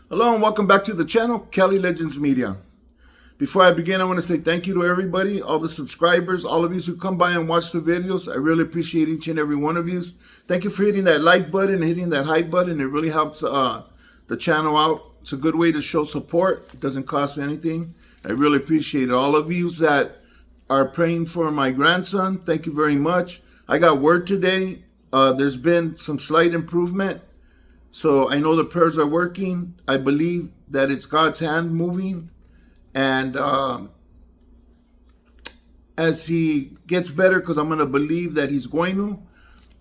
Hello and welcome back to the channel, Kelly Legends Media. Before I begin, I want to say thank you to everybody, all the subscribers, all of you who come by and watch the videos. I really appreciate each and every one of you. Thank you for hitting that like button and hitting that hype button. It really helps the channel out. It's a good way to show support. It doesn't cost anything. I really appreciate it. All of you that are praying for my grandson, thank you very much. I got word today. There's been some slight improvement. So I know the prayers are working. I believe that it's God's hand moving. And as he gets better, because I'm going to believe that he's going to,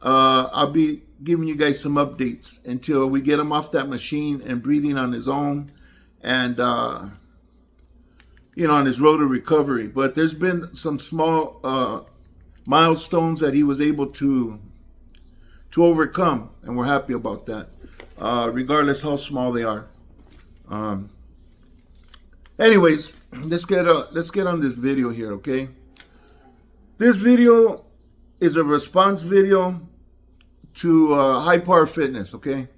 I'll be giving you guys some updates until we get him off that machine and breathing on his own and, on his road to recovery. But there's been some small milestones that he was able to overcome, and we're happy about that. Regardless how small they are. Anyways, let's get on this video here, okay? This video is a response video to high power fitness, okay?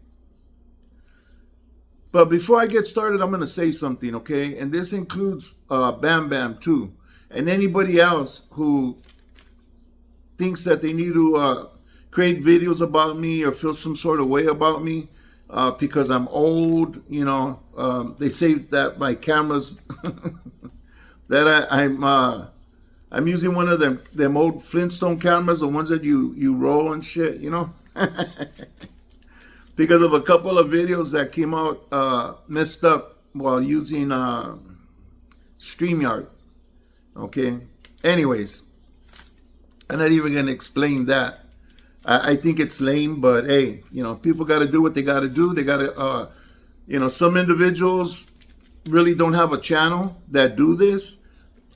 But before I get started, I'm gonna say something, okay? And this includes Bam Bam too, and anybody else who thinks that they need to create videos about me or feel some sort of way about me. Because I'm old, they say that my cameras, that I'm using one of them old Flintstone cameras, the ones that you roll and shit, because of a couple of videos that came out messed up while using StreamYard. Okay. Anyways, I'm not even gonna explain that. I think it's lame, but hey, people got to do what they got to do. They got to, some individuals really don't have a channel that do this.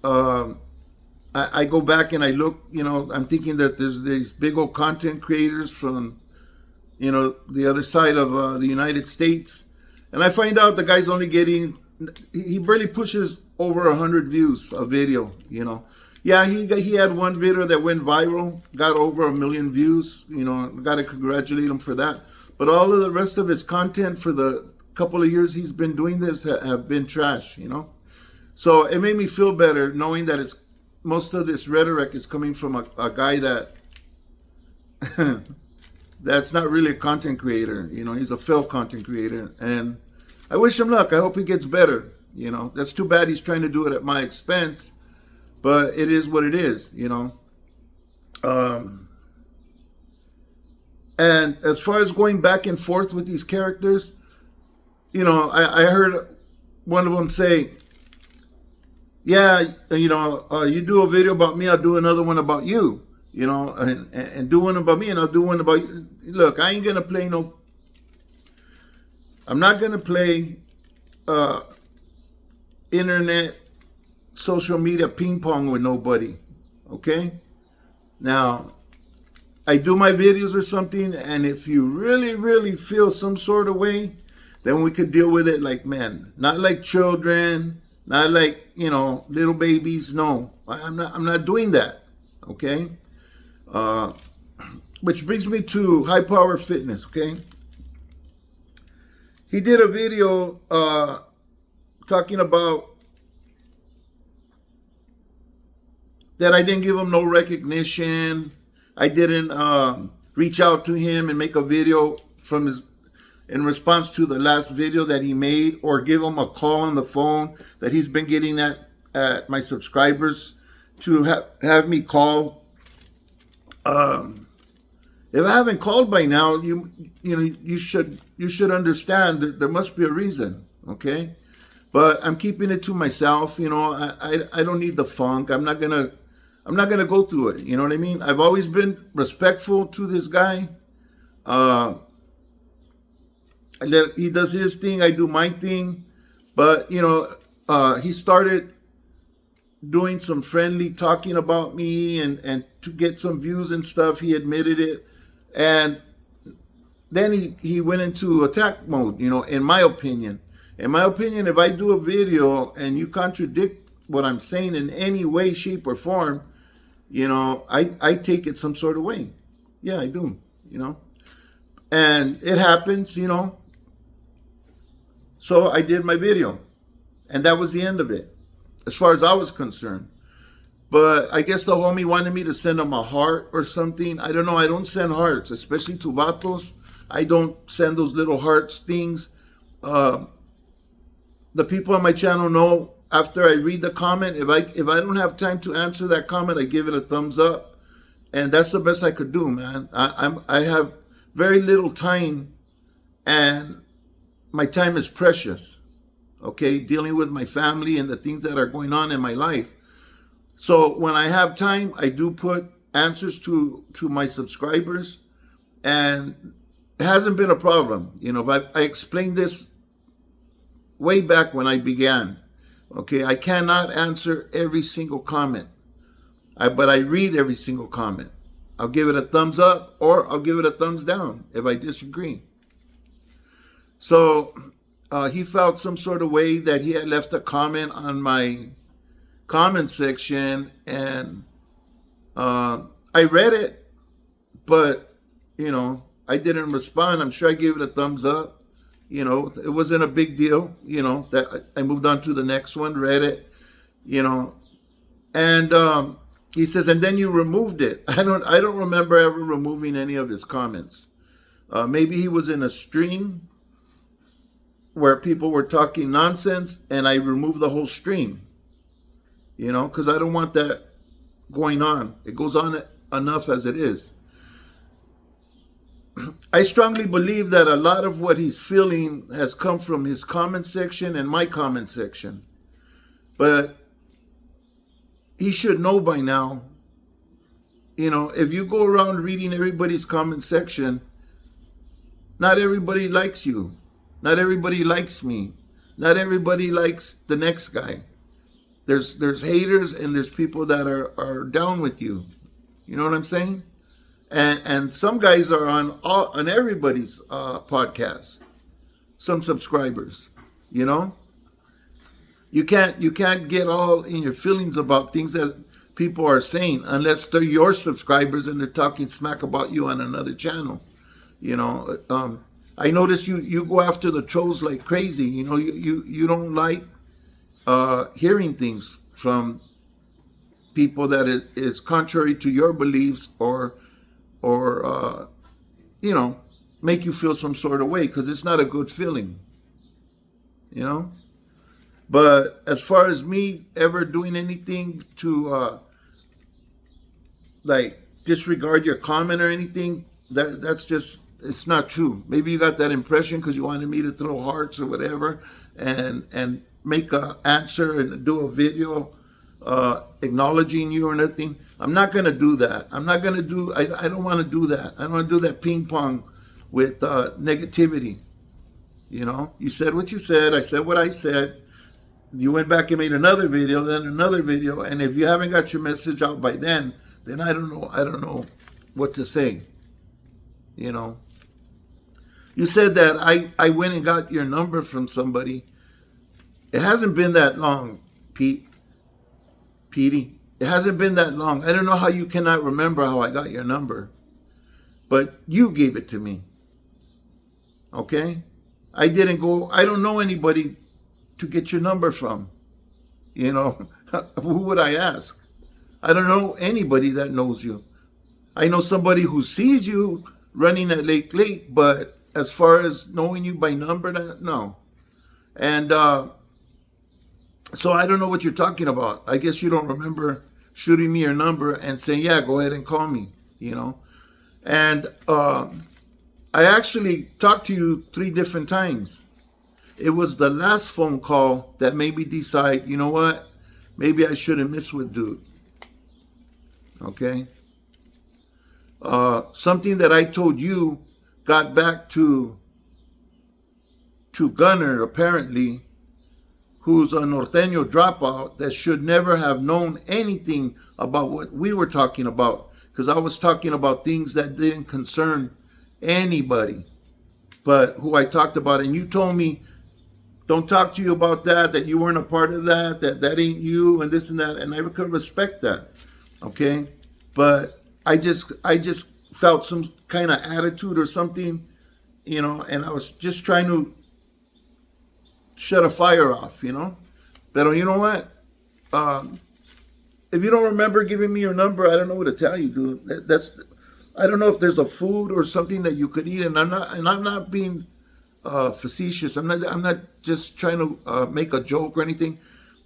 I go back and I look, I'm thinking that there's these big old content creators from, the other side of the United States. And I find out the guy's only getting, he barely pushes over 100 views a video, Yeah, he had one video that went viral, got over 1 million views. Got to congratulate him for that. But all of the rest of his content for the couple of years he's been doing this have been trash, So it made me feel better knowing that most of this rhetoric is coming from a guy that that's not really a content creator. He's a failed content creator. And I wish him luck. I hope he gets better. That's too bad he's trying to do it at my expense. But it is what it is, And as far as going back and forth with these characters, I heard one of them say, yeah, you do a video about me, I'll do another one about you, and do one about me and I'll do one about you. Look, I ain't going to play I'm not going to play internet social media ping pong with nobody, okay? Now, I do my videos or something, and if you really, really feel some sort of way, then we could deal with it like men, not like children, not like, little babies. No, I'm not doing that, okay? Which brings me to high power fitness, okay? He did a video talking about that I didn't give him no recognition. I didn't reach out to him and make a video in response to the last video that he made, or give him a call on the phone that he's been getting at my subscribers to have me call. If I haven't called by now, you should understand that there must be a reason, okay? But I'm keeping it to myself. I don't need the funk. I'm not gonna go through it. You know what I mean? I've always been respectful to this guy. He does his thing, I do my thing. But he started doing some friendly talking about me and to get some views and stuff. He admitted it, and then he went into attack mode. In my opinion, if I do a video and you contradict what I'm saying in any way, shape, or form, I take it some sort of way. Yeah, I do, And it happens, So So I did my video, and that was the end of it, as far as I was concerned. But I guess the homie wanted me to send him a heart or something. I don't know. I don't send hearts, especially to vatos. I don't send those little hearts things. The people on my channel know after I read the comment, if I don't have time to answer that comment, I give it a thumbs up, and that's the best I could do, man. I have very little time, and my time is precious. Okay, dealing with my family and the things that are going on in my life. So when I have time, I do put answers to my subscribers, and it hasn't been a problem. You know, I explained this way back when I began. Okay, I cannot answer every single comment, but I read every single comment. I'll give it a thumbs up or I'll give it a thumbs down if I disagree. So he felt some sort of way that he had left a comment on my comment section, and I read it, but you know, I didn't respond. I'm sure I gave it a thumbs up. You know, it wasn't a big deal. You know, that I moved on to the next one, read it, you know, and he says, and then you removed it. I don't remember ever removing any of his comments. Maybe he was in a stream where people were talking nonsense, and I removed the whole stream. You know, because I don't want that going on. It goes on enough as it is. I strongly believe that a lot of what he's feeling has come from his comment section and my comment section. But he should know by now, you know, if you go around reading everybody's comment section, not everybody likes you. Not everybody likes me. Not everybody likes the next guy. There's haters, and there's people that are down with you. You know what I'm saying? And some guys are on everybody's podcast. Some subscribers, you know. You can't get all in your feelings about things that people are saying unless they're your subscribers and they're talking smack about you on another channel. You know, I notice you go after the trolls like crazy. You know, you don't like hearing things from people that is contrary to your beliefs, or you know, make you feel some sort of way, because it's not a good feeling, you know. But as far as me ever doing anything to like disregard your comment or anything, that's just, it's not true. Maybe you got that impression because you wanted me to throw hearts or whatever, and make a answer and do a video acknowledging you or nothing. I'm not going to do that. I don't want to do that. I don't want to do that ping pong with negativity. You know, you said what you said. I said what I said. You went back and made another video, then another video. And if you haven't got your message out by then I don't know what to say. You know, you said that I went and got your number from somebody. It hasn't been that long, Petey. It hasn't been that long. I don't know how you cannot remember how I got your number, but you gave it to me. Okay? I don't know anybody to get your number from. You know, who would I ask? I don't know anybody that knows you. I know somebody who sees you running at late, but as far as knowing you by number, no. And so I don't know what you're talking about. I guess you don't remember shooting me your number and saying, yeah, go ahead and call me, you know. And I actually talked to you 3 different times. It was the last phone call that made me decide, you know what, maybe I shouldn't mess with dude. Okay? Something that I told you got back to Gunner, apparently, who's a norteño dropout that should never have known anything about what we were talking about, because I was talking about things that didn't concern anybody but who I talked about. And you told me, don't talk to you about that you weren't a part of that ain't you, and this and that. And I could respect that, okay? But I just felt some kind of attitude or something, you know, and I was just trying to shut a fire off, But you know what? If you don't remember giving me your number, I don't know what to tell you, dude. I don't know if there's a food or something that you could eat, and I'm not being facetious. I'm not just trying to make a joke or anything.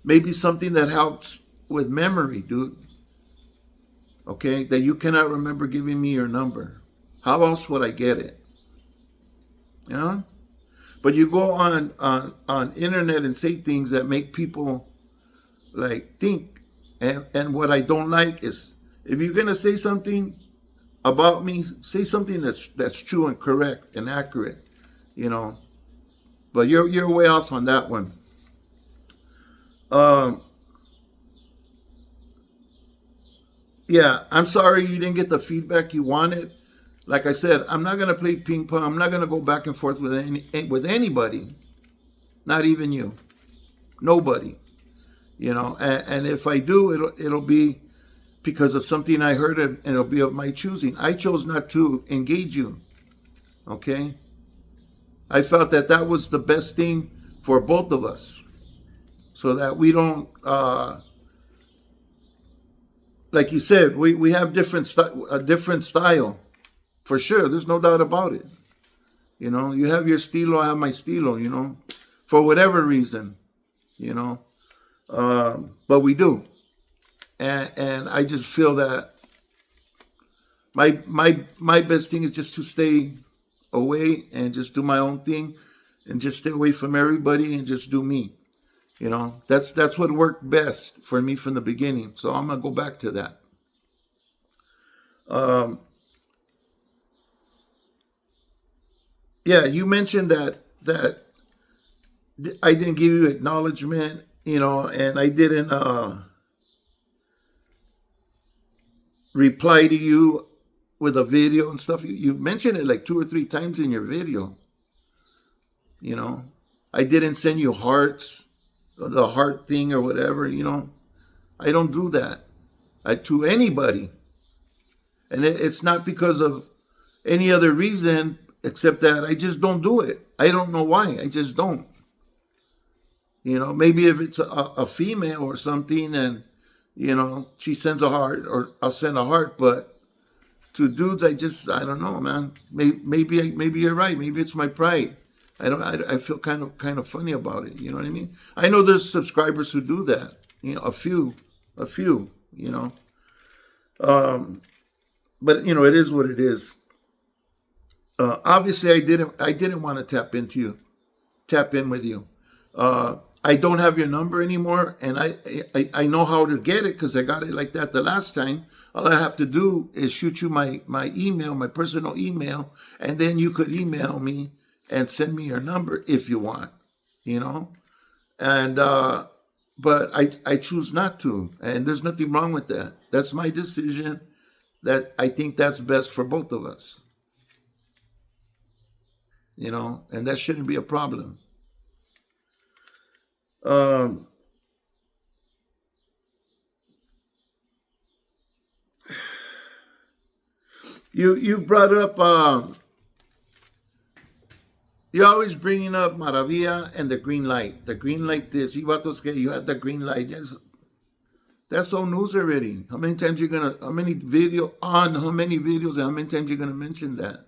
Maybe something that helps with memory, dude. Okay, that you cannot remember giving me your number. How else would I get it? You know. But you go on internet and say things that make people like think. And what I don't like is, if you're gonna say something about me, say something that's true and correct and accurate, you know. But you're way off on that one. Um, yeah, I'm sorry you didn't get the feedback you wanted. Like I said, I'm not gonna play ping pong. I'm not gonna go back and forth with anybody, not even you, nobody. And if I do, it'll be because of something I heard, and it'll be of my choosing. I chose not to engage you. Okay, I felt that was the best thing for both of us, so that we don't, like you said, we have a different style, for sure. There's no doubt about it. You have your stilo, I have my stilo. For whatever reason. You know, but we do, and I just feel that my best thing is just to stay away and just do my own thing, and just stay away from everybody and just do me. That's what worked best for me from the beginning. So I'm gonna go back to that. Um, yeah, you mentioned that I didn't give you acknowledgement, and I didn't reply to you with a video and stuff. You mentioned it like 2 or 3 times in your video. You know, I didn't send you hearts, or the heart thing or whatever. I don't do that to anybody, and it's not because of any other reason except that I just don't do it. I don't know why. I just don't. Maybe if it's a female or something, and she sends a heart, or I'll send a heart. But to dudes, I don't know, man. Maybe you're right. Maybe it's my pride. I feel kind of funny about it. You know what I mean? I know there's subscribers who do that. A few. But it is what it is. Obviously, I didn't want to tap in with you. I don't have your number anymore, and I know how to get it because I got it like that the last time. All I have to do is shoot you my email, my personal email, and then you could email me and send me your number if you want, And but I choose not to, and there's nothing wrong with that. That's my decision. That I think that's best for both of us, and that shouldn't be a problem. Um, you brought up, you're always bringing up Maravilla and the green light. The green light this. You had the green light. Yes, that's old news already. How many videos and how many times you're gonna mention that?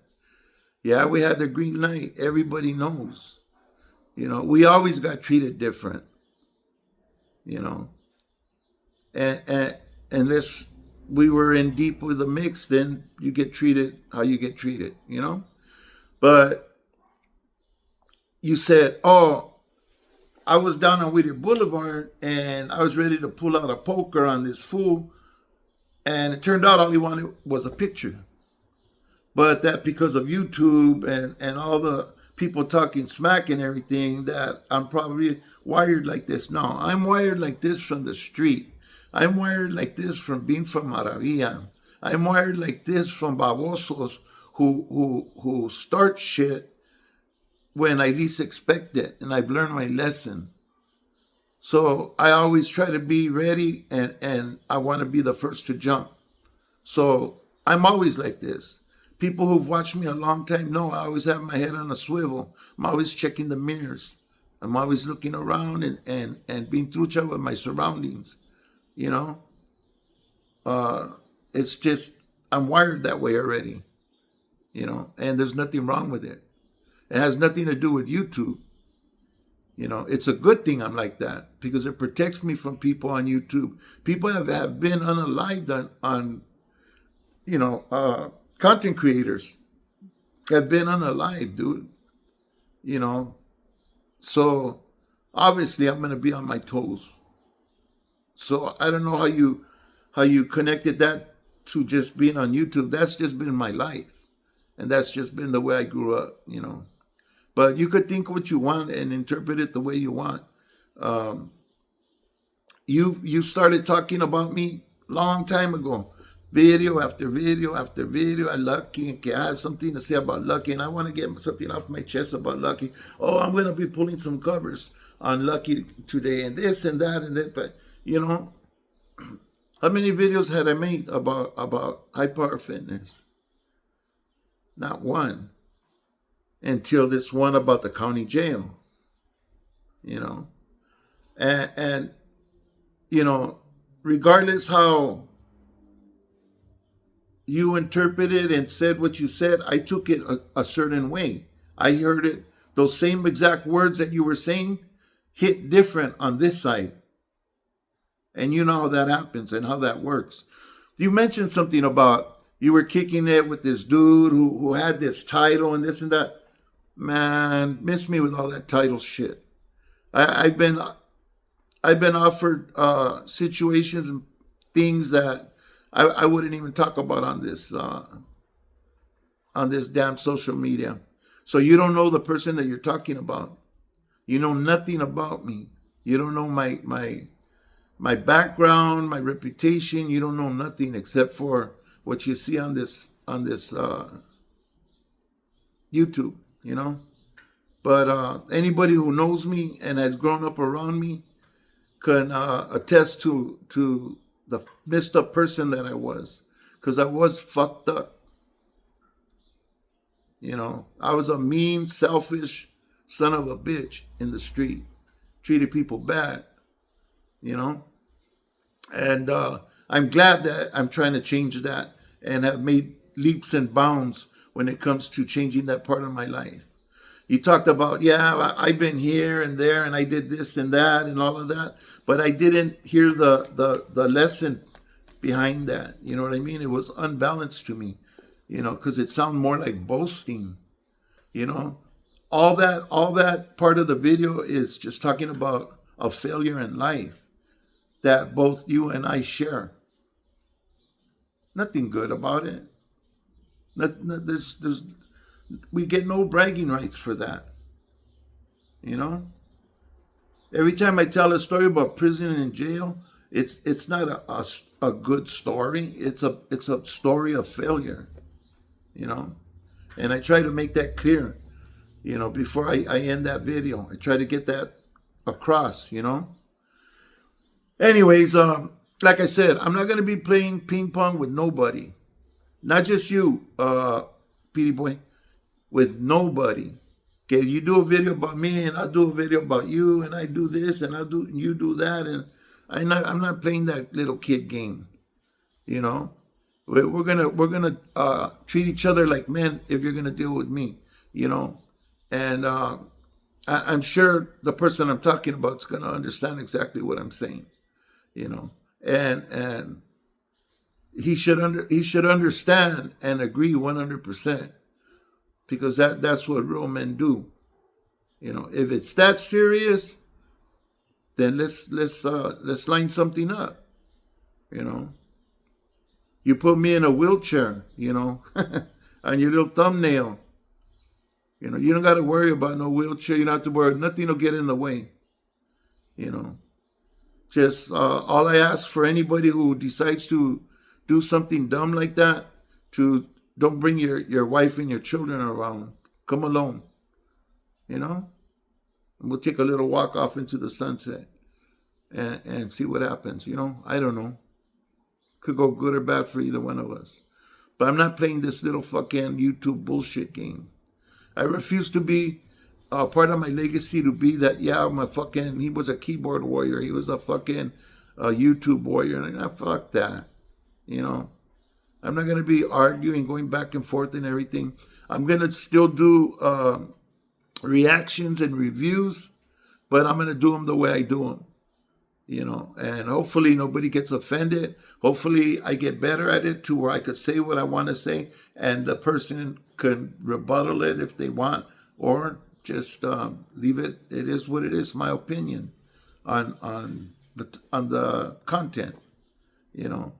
Yeah, we had the green light. Everybody knows. We always got treated different. And unless we were in deep with the mix, then you get treated how you get treated. But you said, "Oh, I was down on Whittier Boulevard and I was ready to pull out a poker on this fool, and it turned out all he wanted was a picture." But that because of YouTube and all the people talking smack and everything, that I'm probably wired like this. No, I'm wired like this from the street. I'm wired like this from being from Maravilla. I'm wired like this from babosos who start shit when I least expect it, and I've learned my lesson. So I always try to be ready, and I want to be the first to jump. So I'm always like this. People who've watched me a long time know I always have my head on a swivel. I'm always checking the mirrors. I'm always looking around and being trucha with my surroundings. You know, it's just I'm wired that way already. And there's nothing wrong with it. It has nothing to do with YouTube. It's a good thing I'm like that because it protects me from people on YouTube. People have been unalived on content creators have been unalived, dude. You know, so obviously I'm gonna be on my toes. So I don't know how you connected that to just being on YouTube. That's just been my life, and that's just been the way I grew up. But you could think what you want and interpret it the way you want. Um, you started talking about me long time ago, video after video after video. I Lucky and I have something to say about Lucky, and I want to get something off my chest about Lucky. Oh, I'm gonna be pulling some covers on Lucky today, and this and that and that. But how many videos had I made about high power fitness? Not one. Until this one about the county jail. You know, and regardless how you interpreted and said what you said, I took it a certain way. I heard it, those same exact words that you were saying hit different on this side. And you know how that happens and how that works. You mentioned something about you were kicking it with this dude who had this title and this and that. Man, miss me with all that title shit. I've been offered situations and things that I wouldn't even talk about on this damn social media. So you don't know the person that you're talking about. You know nothing about me. You don't know my background, my reputation. You don't know nothing except for what you see on this YouTube. But anybody who knows me and has grown up around me can attest to the messed up person that I was, because I was fucked up. I was a mean, selfish son of a bitch in the street, treated people bad. And I'm glad that I'm trying to change that and have made leaps and bounds when it comes to changing that part of my life. You talked about, yeah, I've been here and there and I did this and that and all of that, but I didn't hear the lesson behind that. You know what I mean? It was unbalanced to me, because it sounded more like boasting. All that part of the video is just talking about a failure in life that both you and I share. Nothing good about it. There's we get no bragging rights for that. Every time I tell a story about prison and jail, it's not a good story. It's a story of failure. And I try to make that clear. Before I end that video, I try to get that across. Anyways, like I said, I'm not going to be playing ping pong with nobody. Not just you, Petey Boy, with nobody. Okay, you do a video about me, and I'll do a video about you, and I do this, and you do that, and I'm not playing that little kid game. We're gonna treat each other like men if you're gonna deal with me. And I'm sure the person I'm talking about is gonna understand exactly what I'm saying. And he should understand and agree 100%, because that's what real men do. If it's that serious, then let's line something up. You put me in a wheelchair, on your little thumbnail. You don't got to worry about no wheelchair. You don't have to worry. Nothing will get in the way. Just all I ask for anybody who decides to do something dumb like that, to don't bring your wife and your children around. Come alone. And we'll take a little walk off into the sunset and see what happens. I don't know. Could go good or bad for either one of us. But I'm not playing this little fucking YouTube bullshit game. I refuse to be part of my legacy to be that, yeah, he was a keyboard warrior. He was a fucking YouTube warrior. And fuck that. You know, I'm not going to be arguing, going back and forth and everything. I'm going to still do reactions and reviews, but I'm going to do them the way I do them. You know, and hopefully nobody gets offended. Hopefully I get better at it to where I could say what I want to say and the person can rebuttal it if they want, or just leave it. It is what it is. My opinion on the content, you know,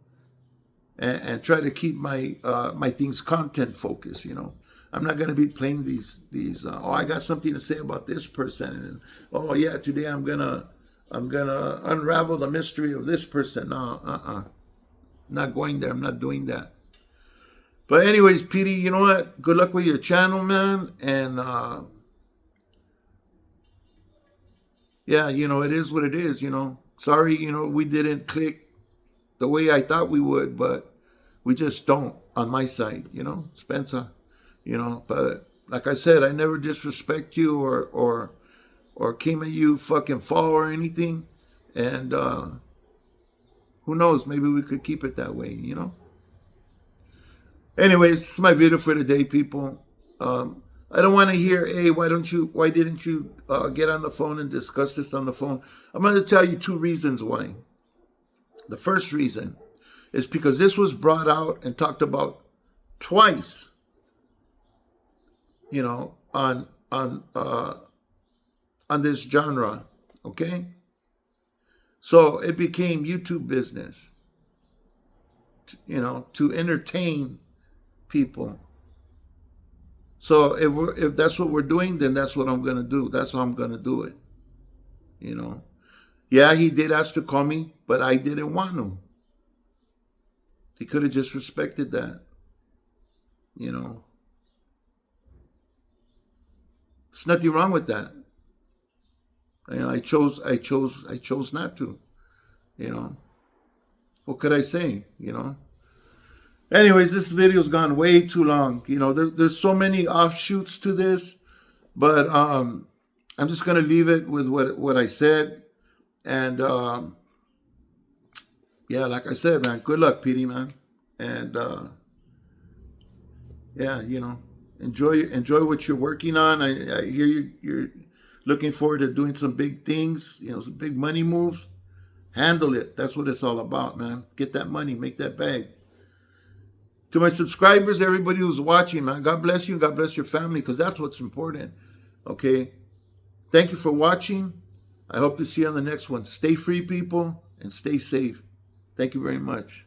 and try to keep my my things content focused. You know, I'm not going to be playing these. Oh, I got something to say about this person, and oh yeah, today I'm gonna unravel the mystery of this person. No, not going there. I'm not doing that. But anyways, Petey, you know what? Good luck with your channel, man. And yeah, you know, it is what it is, you know. Sorry, you know, we didn't click the way I thought we would, but we just don't on my side, you know, Spencer, you know. But like I said, I never disrespect you or came at you fucking fall or anything. And who knows, maybe we could keep it that way, you know. Anyways, this is my video for today, people. I don't want to hear, hey, why didn't you get on the phone and discuss this on the phone? I'm going to tell you 2 reasons why. The first reason is because this was brought out and talked about twice, you know, on this genre, okay? So it became YouTube business, you know, to entertain people. So if that's what we're doing, then that's what I'm going to do. That's how I'm going to do it, you know. Yeah, he did ask to call me, but I didn't want to. He could have just respected that, you know. There's nothing wrong with that. You know, I chose not to, you know. What could I say, you know? Anyways, this video's gone way too long. You know, there's so many offshoots to this, but I'm just gonna leave it with what I said. And yeah, like I said, man, good luck, Petey, man. And yeah, you know, enjoy what you're working on. I hear you're looking forward to doing some big things, you know, some big money moves. Handle it. That's what it's all about, man. Get that money, make that bag. To my subscribers, everybody who's watching, man, God bless you and God bless your family, because that's what's important, okay? Thank you for watching. I hope to see you on the next one. Stay free, people, and stay safe. Thank you very much.